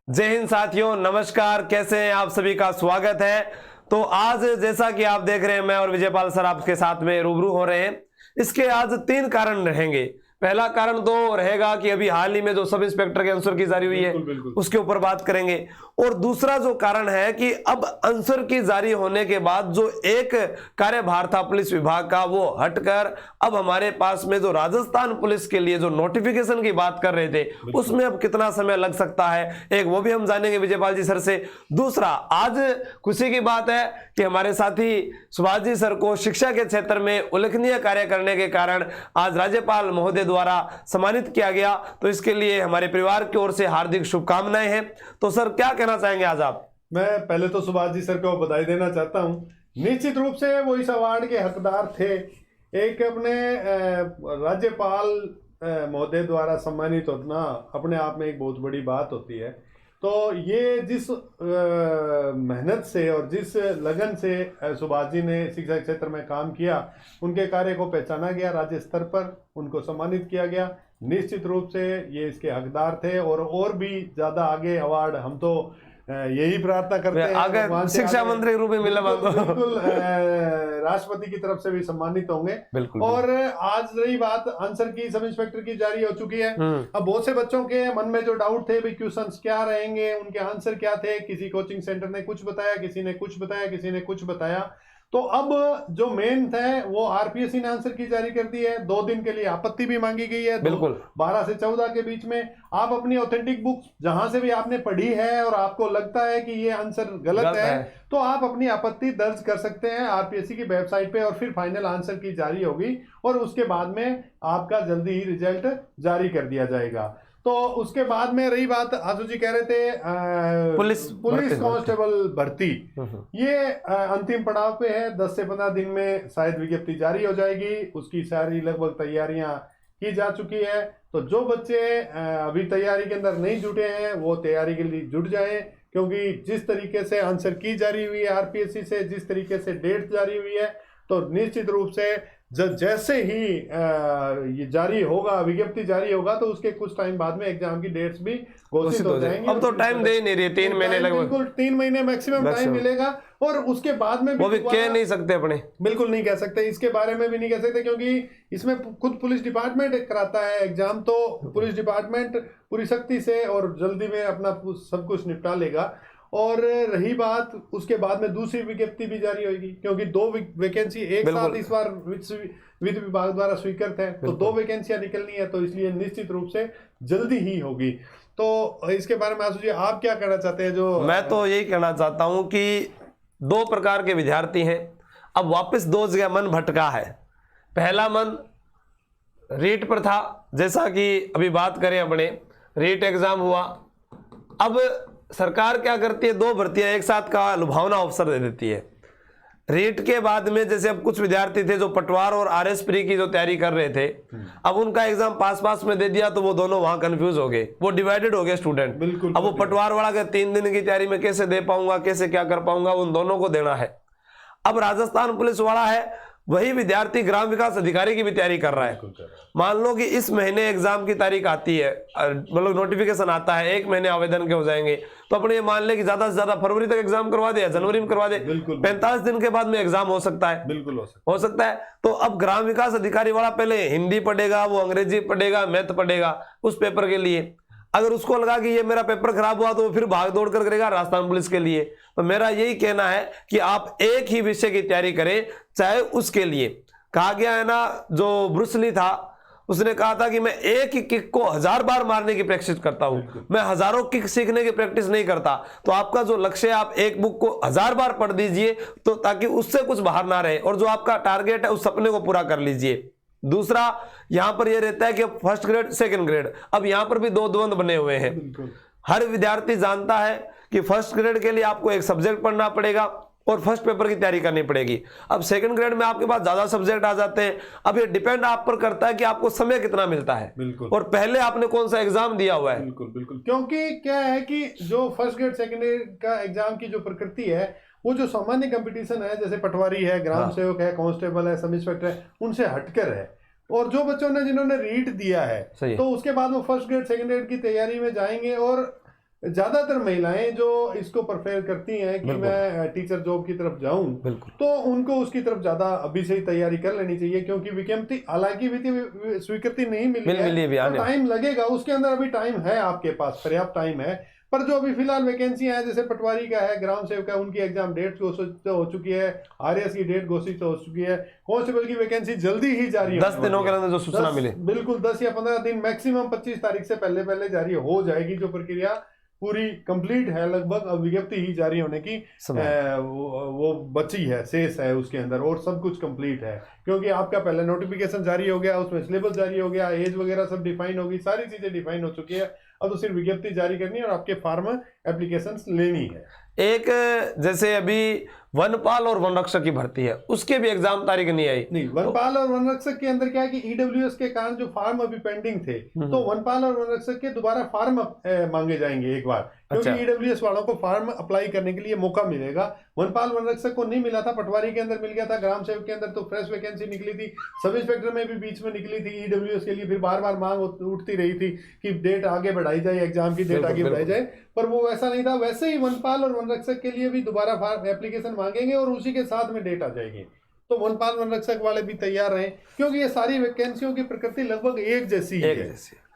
जय हिंद साथियों, नमस्कार। कैसे हैं आप? सभी का स्वागत है। तो आज जैसा कि आप देख रहे हैं, मैं और विजयपाल सर आपके साथ में रूबरू हो रहे हैं। इसके आज 3 कारण रहेंगे। पहला कारण तो रहेगा कि अभी हाल ही में जो सब इंस्पेक्टर के आंसर की जारी हुई है, उसके ऊपर बात करेंगे। और दूसरा जो कारण है कि अब आंसर की जारी होने के बाद जो एक कार्यभार था पुलिस विभाग का, वो हटकर अब हमारे पास में जो राजस्थान पुलिस के लिए जो नोटिफिकेशन की बात कर रहे थे, उसमें अब कितना समय लग सकता है, एक वो भी हम जानेंगे विजयपाल जी सर से। दूसरा, आज खुशी की बात है कि हमारे साथी सुभाष जी सर को शिक्षा के क्षेत्र में उल्लेखनीय कार्य करने के कारण आज राज्यपाल महोदय द्वारा सम्मानित किया गया। तो इसके लिए हमारे परिवार की ओर से हार्दिक शुभकामनाएं हैं। तो सर, क्या कहना चाहेंगे आज आप? मैं पहले तो सुभाष जी सर को बधाई देना चाहता हूं। निश्चित रूप से वो इस अवार्ड के हकदार थे। एक अपने राज्यपाल महोदय द्वारा सम्मानित होना अपने आप में एक बहुत बड़ी बात होती है। तो ये जिस मेहनत से और जिस लगन से सुभाष जी ने शिक्षा क्षेत्र में काम किया, उनके कार्य को पहचाना गया, राज्य स्तर पर उनको सम्मानित किया गया। निश्चित रूप से ये इसके हकदार थे और भी ज्यादा आगे अवार्ड हम तो यही प्रार्थना करते हैं अगर शिक्षा मंत्री के रूप में मिला, बिल्कुल राष्ट्रपति की तरफ से भी सम्मानित होंगे। और आज रही बात आंसर की, सब इंस्पेक्टर की जारी हो चुकी है। अब बहुत से बच्चों के मन में जो डाउट थे भी क्वेश्चंस क्या रहेंगे, उनके आंसर क्या थे, किसी कोचिंग सेंटर ने कुछ बताया, किसी ने कुछ बताया, किसी ने कुछ बताया। तो अब जो मेन थे वो आरपीएससी ने आंसर की जारी कर दी है। 2 दिन के लिए आपत्ति भी मांगी गई है, बिल्कुल 12 से 14 के बीच में। आप अपनी ऑथेंटिक बुक जहां से भी आपने पढ़ी है और आपको लगता है कि ये आंसर गलत है, तो आप अपनी आपत्ति दर्ज कर सकते हैं आरपीएससी की वेबसाइट पे, और फिर फाइनल आंसर की जारी होगी और उसके बाद में आपका जल्दी ही रिजल्ट जारी कर दिया जाएगा। तो उसके बाद में रही बात, आशु जी कह रहे थे पुलिस कांस्टेबल भर्ती, ये अंतिम पड़ाव पे है। 10 से 15 दिन में शायद विज्ञप्ति जारी हो जाएगी। उसकी सारी लगभग तैयारियां की जा चुकी है। तो जो बच्चे अभी तैयारी के अंदर नहीं जुटे हैं, वो तैयारी के लिए जुट जाएं, क्योंकि जिस तरीके से आंसर की जारी हुई है आरपीएससी से, जिस तरीके से डेट जारी हुई है, तो निश्चित रूप से जैसे ही ये जारी होगा, विज्ञप्ति जारी होगा, तो उसके कुछ टाइम बाद में एग्जाम की डेट्स भी घोषित हो जाएंगी। अब तो टाइम दे ही नहीं रही, 3 महीने लगभग, बिल्कुल 3 महीने मैक्सिमम टाइम मिलेगा। और उसके बाद में वो भी कह नहीं सकते अपने, बिल्कुल नहीं कह सकते, इसके बारे में भी नहीं कह सकते, क्योंकि इसमें खुद पुलिस डिपार्टमेंट कराता है एग्जाम। तो पुलिस डिपार्टमेंट पूरी सख्ती से और जल्दी में अपना सब कुछ निपटा लेगा। और रही बात, उसके बाद में दूसरी विज्ञप्ति भी जारी होगी, क्योंकि 2 वैकेंसी एक साथ इस बार वित्त विभाग द्वारा स्वीकृत है। तो 2 वैकेंसियां निकलनी है, तो इसलिए निश्चित रूप से जल्दी ही होगी। तो इसके बारे में आशु जी आप क्या कहना चाहते हैं? जो मैं तो यही कहना चाहता हूं कि 2 प्रकार के विद्यार्थी हैं। अब वापस 2 जगह मन भटका है। पहला मन रीट पर था, जैसा कि अभी बात करें, अपने रीट एग्जाम हुआ। अब सरकार क्या करती है, 2 भर्तियां एक साथ का लुभावना अवसर दे देती है। रीट के बाद में जैसे अब कुछ विद्यार्थी थे जो पटवार और आरएस प्री की जो तैयारी कर रहे थे, अब उनका एग्जाम पास में दे दिया, तो वो दोनों वहां कंफ्यूज हो गए, वो डिवाइडेड हो गए स्टूडेंट। अब वो पटवार वाला के 3 दिन की तैयारी में कैसे दे पाऊंगा, कैसे क्या कर पाऊंगा, उन दोनों को देना है। अब राजस्थान पुलिस वाला है, वही विद्यार्थी ग्राम विकास अधिकारी की भी तैयारी कर रहा है। मान लो कि इस महीने एग्जाम की तारीख आती है, मतलब नोटिफिकेशन आता है, 1 महीने आवेदन के हो जाएंगे, तो अपने ये मान ले कि ज्यादा से ज्यादा फरवरी तक एग्जाम करवा दे या जनवरी में करवा दे, 45 दिन के बाद में एग्जाम हो सकता है। बिल्कुल हो सकता है। तो अब ग्राम विकास अधिकारी वाला पहले हिंदी पढ़ेगा, वो अंग्रेजी पढ़ेगा, मैथ पढ़ेगा उस पेपर के लिए। अगर उसको लगा कि ये मेरा पेपर खराब हुआ, तो वो फिर भाग दौड़ कर करेगा राजस्थान पुलिस के लिए। तो मेरा यही कहना है कि आप एक ही विषय की तैयारी करें, चाहे उसके लिए। कहा गया है ना, जो ब्रूस ली था, उसने कहा था कि मैं एक ही किक को 1000 बार मारने की प्रैक्टिस करता हूं, मैं हजारों किक सीखने की प्रैक्टिस नहीं करता। तो आपका जो लक्ष्य है, आप एक बुक को 1000 बार पढ़ दीजिए, तो ताकि उससे कुछ बाहर ना रहे, और जो आपका टारगेट है उस सपने को पूरा कर लीजिए। दूसरा, यहां पर यह रहता है कि फर्स्ट ग्रेड, सेकंड ग्रेड, अब यहां पर भी 2 द्वंद बने हुए हैं। हर विद्यार्थी जानता है कि फर्स्ट ग्रेड के लिए आपको एक सब्जेक्ट पढ़ना पड़ेगा और फर्स्ट पेपर की तैयारी करनी पड़ेगी। अब सेकंड ग्रेड में आपके पास ज्यादा सब्जेक्ट आ जाते हैं। अब ये डिपेंड आप पर करता है कि आपको समय कितना मिलता है, और पहले आपने कौन सा एग्जाम दिया हुआ है। बिल्कुल, क्योंकि क्या है कि जो फर्स्ट ग्रेड सेकंड ग्रेड का एग्जाम की जो प्रकृति है, वो जो सामान्य कंपटीशन है, जैसे पटवारी है, ग्राम सेवक है, कांस्टेबल है, सब इंस्पेक्टर है, उनसे हटकर है। और जो बच्चों ने जिन्होंने रीट दिया है, तो उसके बाद वो फर्स्ट ग्रेड सेकंड ग्रेड की तैयारी में जाएंगे, और ज्यादातर महिलाएं जो इसको प्रेफर करती हैं कि मैं टीचर जॉब की तरफ जाऊं, बिल्कुल, तो उनको उसकी तरफ ज्यादा अभी से ही तैयारी कर लेनी चाहिए, क्योंकि विज्ञप्ति हालांकि वित्तीय स्वीकृति नहीं मिली है, तो टाइम लगेगा, उसके अंदर अभी टाइम है, आपके पास पर्याप्त टाइम है। पर जो अभी फिलहाल वैकेंसियां हैं, जैसे पटवारी का है, ग्राम सेवक का, उनकी एग्जाम डेट घोषित हो चुकी है, आरएस की डेट घोषित हो चुकी है, कांस्टेबल की वैकेंसी जल्दी ही जारी 10 दिनों के अंदर जो सूचना मिले, बिल्कुल 10 या 15 दिन, मैक्सिमम 25 तारीख से पहले जारी हो जाएगी। जो प्रक्रिया पूरी कंप्लीट है लगभग, अब विज्ञप्ति ही जारी होने की वो बची है, शेष है उसके अंदर, और सब कुछ कंप्लीट है, क्योंकि आपका पहले नोटिफिकेशन जारी हो गया, उसमें सिलेबस जारी हो गया, एज वगैरह सब डिफाइन होगी, सारी चीजें डिफाइन हो चुकी है। अब तो सिर्फ विज्ञप्ति जारी करनी है और आपके फार्म एप्लीकेशंस लेनी है। एक जैसे अभी वनपाल और वनरक्षक की भर्ती है, उसके भी एग्जाम तारीख नहीं आई। नहीं, वनपाल और वनरक्षक के अंदर क्या है कि ईडब्ल्यूएस के कारण जो फार्म अभी पेंडिंग थे, तो वनपाल और वनरक्षक के दोबारा फार्म मांगे जाएंगे एक बार, क्योंकि ईडब्ल्यूएस वालों को फार्म अप्लाई करने के लिए मौका मिलेगा। वनपाल वनरक्षक को नहीं मिला था, पटवारी के अंदर मिल गया था, ग्राम सेवक के अंदर तो फ्रेश वैकेंसी निकली थी, सब इंस्पेक्टर में भी बीच में निकली थी ईडब्ल्यूएस के लिए, फिर बार बार मांग उठती रही थी कि डेट आगे बढ़ाई जाए, एग्जाम की डेट आगे बढ़ाई जाए, पर वो वैसा नहीं था। वैसे ही वनपाल और वनरक्षक के लिए भी दोबारा फार्म एप्लीकेशन मांगेंगे और उसी के साथ में डेट आ जाएगी। तो वनपाल वनरक्षक वाले भी तैयार रहें, क्योंकि ये सारी वैकेंसियों की प्रकृति लगभग एक जैसी है,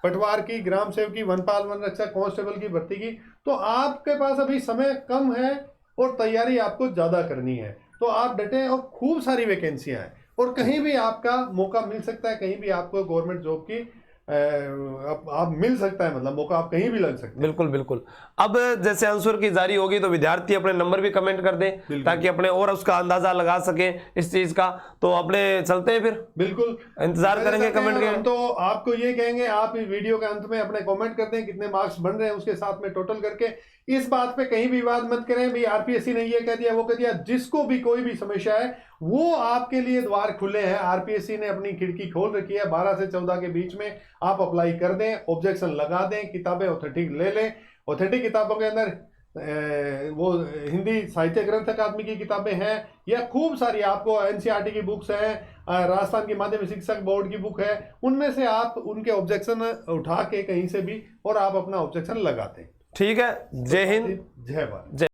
पटवार की, ग्राम सेवक की, वनपाल वनरक्षक, कांस्टेबल की भर्ती की। तो आपके पास अभी समय कम है और तैयारी आपको ज्यादा करनी है, तो आप डटे, और खूब सारी वैकेंसियां हैं और कहीं भी आपका मौका मिल सकता है, कहीं भी आपको गवर्नमेंट जॉब की आप मिल सकता है, मतलब मौका आप कहीं भी लग सकते हैं। बिल्कुल बिल्कुल। अब जैसे आंसर की जारी होगी तो विद्यार्थी अपने नंबर भी कमेंट कर दें, ताकि अपने और उसका अंदाजा लगा सके इस चीज का। तो अपने चलते हैं फिर, बिल्कुल इंतजार करेंगे कमेंट के। हम तो आपको ये कहेंगे, आप इस वीडियो के अंत में अपने कमेंट कर दें कितने मार्क्स बन रहे हैं, उसके साथ में टोटल करके। इस बात पे कहीं भी विवाद मत करें भी आरपीएससी ने ये कह दिया वो कह दिया, जिसको भी कोई भी समस्या है वो आपके लिए द्वार खुले हैं। आरपीएससी ने अपनी खिड़की खोल रखी है, 12 से 14 के बीच में आप अप्लाई कर दें, ऑब्जेक्शन लगा दें, किताबें ऑथेंटिक ले लें। ऑथेंटिक किताबों के अंदर वो हिंदी साहित्य ग्रंथ अकादमी की किताबें हैं, या खूब सारी आपको एनसीईआरटी की बुक्स हैं, राजस्थान की माध्यमिक शिक्षक बोर्ड की बुक है, उनमें से आप उनके ऑब्जेक्शन उठा के कहीं से भी और आप अपना ऑब्जेक्शन लगाते हैं। ठीक है। जय हिंद, जय भारत।